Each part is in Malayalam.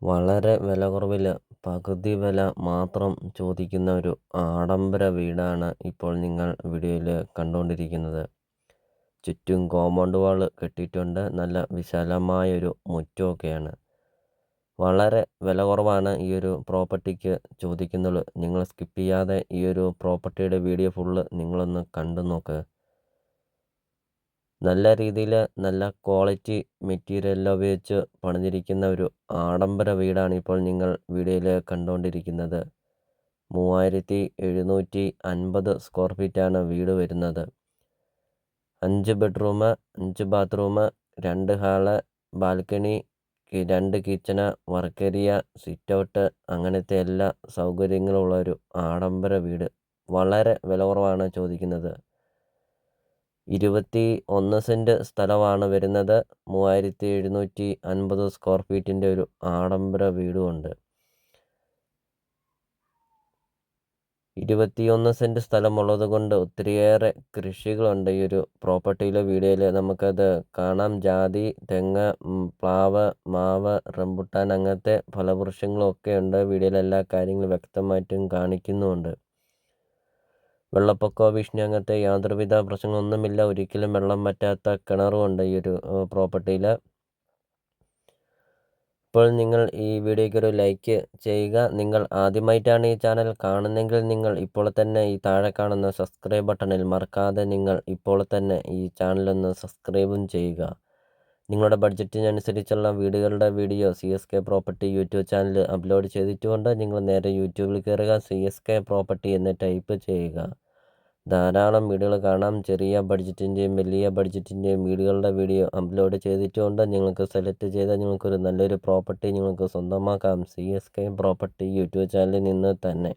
വളരെ വില കുറവിൽ പകുതി വില മാത്രം ചോദിക്കുന്ന ഒരു ആഡംബര വീടാണ് ഇപ്പോൾ നിങ്ങൾ വീഡിയോയിൽ കണ്ടുകൊണ്ടിരിക്കുന്നത്. ചുറ്റും കോമ്പൗണ്ട് വാൾ കെട്ടിയിട്ടുണ്ട്. നല്ല വിശാലമായൊരു മുറ്റമൊക്കെയാണ്. വളരെ വില കുറവാണ് ഈ ഒരു പ്രോപ്പർട്ടിക്ക് ചോദിക്കുന്നത്. നിങ്ങൾ സ്കിപ്പ് ചെയ്യാതെ ഈ ഒരു പ്രോപ്പർട്ടിയുടെ വീഡിയോ ഫുള്ള് നിങ്ങളൊന്ന് കണ്ടു നോക്ക്. നല്ല രീതിയിൽ നല്ല ക്വാളിറ്റി മെറ്റീരിയലെല്ലാം ഉപയോഗിച്ച് പണിതിരിക്കുന്ന ഒരു ആഡംബര വീടാണ് ഇപ്പോൾ നിങ്ങൾ വീഡിയോയിൽ കണ്ടുകൊണ്ടിരിക്കുന്നത്. 3750 സ്ക്വയർ ഫീറ്റാണ് വീട് വരുന്നത്. 5 bedroom, 5 bathroom, 2 hall, balcony, 2 kitchen, work area, sit out അങ്ങനത്തെ എല്ലാ സൗകര്യങ്ങളുള്ള ഒരു ആഡംബര വീട്. വളരെ വില കുറവാണ് ചോദിക്കുന്നത്. 21 സെൻറ്റ് സ്ഥലമാണ് വരുന്നത്. 3750 സ്ക്വയർ ഫീറ്റിൻ്റെ ഒരു ആഡംബര വീടുമുണ്ട്. 21 സെൻറ്റ് സ്ഥലമുള്ളത് കൊണ്ട് ഒത്തിരിയേറെ കൃഷികളുണ്ട് ഈ ഒരു പ്രോപ്പർട്ടിയിലെ വീഡിയോയിൽ നമുക്കത് കാണാം. ജാതി, തെങ്ങ്, പ്ലാവ്, മാവ്, റംബുട്ടാൻ അങ്ങനത്തെ ഫലവൃക്ഷങ്ങളും ഒക്കെ ഉണ്ട്. വീഡിയോയിൽ എല്ലാ കാര്യങ്ങളും വ്യക്തമായിട്ടും കാണിക്കുന്നുമുണ്ട്. വെള്ളപ്പൊക്കമോ ഭീഷണി അങ്ങനത്തെ യാതൊരുവിധ പ്രശ്നങ്ങളൊന്നുമില്ല. ഒരിക്കലും വെള്ളം വറ്റാത്ത കിണറുമുണ്ട് ഈ ഒരു പ്രോപ്പർട്ടിയിൽ. ഇപ്പോൾ നിങ്ങൾ ഈ വീഡിയോയ്ക്ക് ഒരു ലൈക്ക് ചെയ്യുക. നിങ്ങൾ ആദ്യമായിട്ടാണ് ഈ ചാനൽ കാണുന്നതെങ്കിൽ നിങ്ങൾ ഇപ്പോൾ തന്നെ ഈ താഴെ കാണുന്ന സബ്സ്ക്രൈബ് ബട്ടണിൽ മറക്കാതെ നിങ്ങൾ ഇപ്പോൾ തന്നെ ഈ ചാനലൊന്ന് സബ്സ്ക്രൈബും ചെയ്യുക. നിങ്ങളുടെ ബഡ്ജറ്റിനനുസരിച്ചുള്ള വീടുകളുടെ video CSK property YouTube channel upload ചെയ്തിട്ടുമുണ്ട്. നിങ്ങൾ നേരെ യൂട്യൂബിൽ കയറുക, CSK പ്രോപ്പർട്ടി എന്ന് ടൈപ്പ് ചെയ്യുക. ധാരാളം വീടുകൾ കാണാം. ചെറിയ ബഡ്ജറ്റിൻ്റെയും വലിയ ബഡ്ജറ്റിൻ്റെയും വീടുകളുടെ വീഡിയോ അപ്ലോഡ് ചെയ്തിട്ടുമുണ്ട്. നിങ്ങൾക്ക് സെലക്ട് ചെയ്താൽ നിങ്ങൾക്കൊരു നല്ലൊരു പ്രോപ്പർട്ടി നിങ്ങൾക്ക് സ്വന്തമാക്കാം CSK പ്രോപ്പർട്ടി യൂട്യൂബ് ചാനലിൽ നിന്ന് തന്നെ.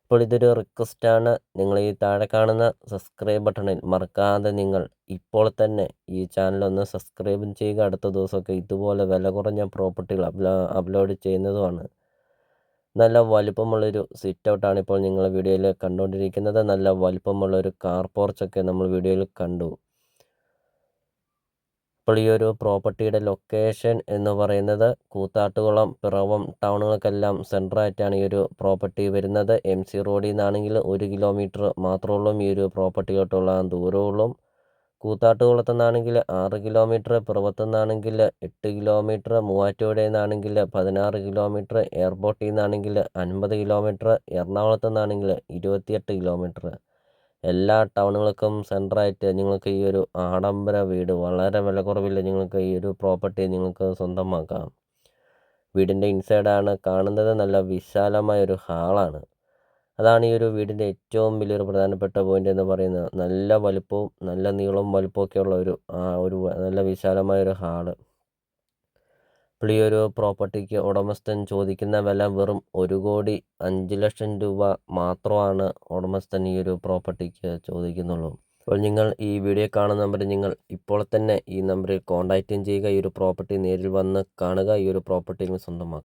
അപ്പോൾ ഇതൊരു റിക്വസ്റ്റാണ്. നിങ്ങൾ ഈ താഴെ കാണുന്ന സബ്സ്ക്രൈബ് ബട്ടണിൽ മറക്കാതെ നിങ്ങൾ ഇപ്പോൾ തന്നെ ഈ ചാനലൊന്ന് സബ്സ്ക്രൈബും ചെയ്യുക. അടുത്ത ദിവസമൊക്കെ ഇതുപോലെ വില കുറഞ്ഞ പ്രോപ്പർട്ടികൾ അപ്ലോഡ് ചെയ്യുന്നതുമാണ്. നല്ല വലിപ്പമുള്ളൊരു സിറ്റ് ഔട്ടാണ് ഇപ്പോൾ നിങ്ങൾ വീഡിയോയിൽ കണ്ടുകൊണ്ടിരിക്കുന്നത്. നല്ല വലിപ്പമുള്ളൊരു കാർ പോർച്ചൊക്കെ നമ്മൾ വീഡിയോയിൽ കണ്ടു. ഇപ്പോൾ ഈ ഒരു പ്രോപ്പർട്ടിയുടെ ലൊക്കേഷൻ എന്ന് പറയുന്നത് കൂത്താട്ടുകുളം, പിറവം ടൗണുകൾക്കെല്ലാം സെൻറ്ററായിട്ടാണ് ഈ ഒരു പ്രോപ്പർട്ടി വരുന്നത്. MC റോഡിൽ നിന്നാണെങ്കിൽ 1 കിലോമീറ്റർ മാത്രമുള്ളൂ ഈ ഒരു പ്രോപ്പർട്ടിയിലോട്ടുള്ള ദൂരമുള്ളൂ. കൂത്താട്ടുകുളത്തു നിന്നാണെങ്കിൽ 6 കിലോമീറ്റർ, പിറവത്തു നിന്നാണെങ്കിൽ 8 കിലോമീറ്റർ, മൂവാറ്റുപുഴയിൽ നിന്നാണെങ്കിൽ 16 കിലോമീറ്റർ, എയർപോർട്ടിൽ നിന്നാണെങ്കിൽ 50 കിലോമീറ്റർ, എറണാകുളത്തു നിന്നാണെങ്കിൽ 28 കിലോമീറ്റർ. എല്ലാ ടൗണുകൾക്കും സെൻറ്ററായിട്ട് നിങ്ങൾക്ക് ഈ ഒരു ആഡംബര വീട് വളരെ വിലക്കുറവിൽ നിങ്ങൾക്ക് ഈ ഒരു പ്രോപ്പർട്ടി നിങ്ങൾക്ക് സ്വന്തമാക്കാം. വീടിൻ്റെ ഇൻസൈഡാണ് കാണുന്നത്. നല്ല വിശാലമായൊരു ഹാളാണ്. അതാണ് ഈ ഒരു വീടിൻ്റെ ഏറ്റവും വലിയൊരു പ്രധാനപ്പെട്ട പോയിൻ്റ് എന്ന് പറയുന്നത്. നല്ല വലുപ്പവും നല്ല നീളവും വലുപ്പമൊക്കെയുള്ള ഒരു നല്ല വിശാലമായൊരു ഹാള്. അപ്പോൾ ഈ ഒരു പ്രോപ്പർട്ടിക്ക് ഉടമസ്ഥൻ ചോദിക്കുന്ന വില വെറും 1,05,00,000 രൂപ മാത്രമാണ് ഉടമസ്ഥൻ ഈ ഒരു പ്രോപ്പർട്ടിക്ക് ചോദിക്കുന്നുള്ളൂ. അപ്പോൾ നിങ്ങൾ ഈ വീഡിയോ കാണുന്ന നമ്പറിൽ നിങ്ങൾ ഇപ്പോൾ തന്നെ ഈ നമ്പറിൽ കോൺടാക്റ്റും ചെയ്യുക. ഈ ഒരു പ്രോപ്പർട്ടി നേരിൽ വന്ന് കാണുക. ഈ ഒരു പ്രോപ്പർട്ടി സ്വന്തമാക്കുക.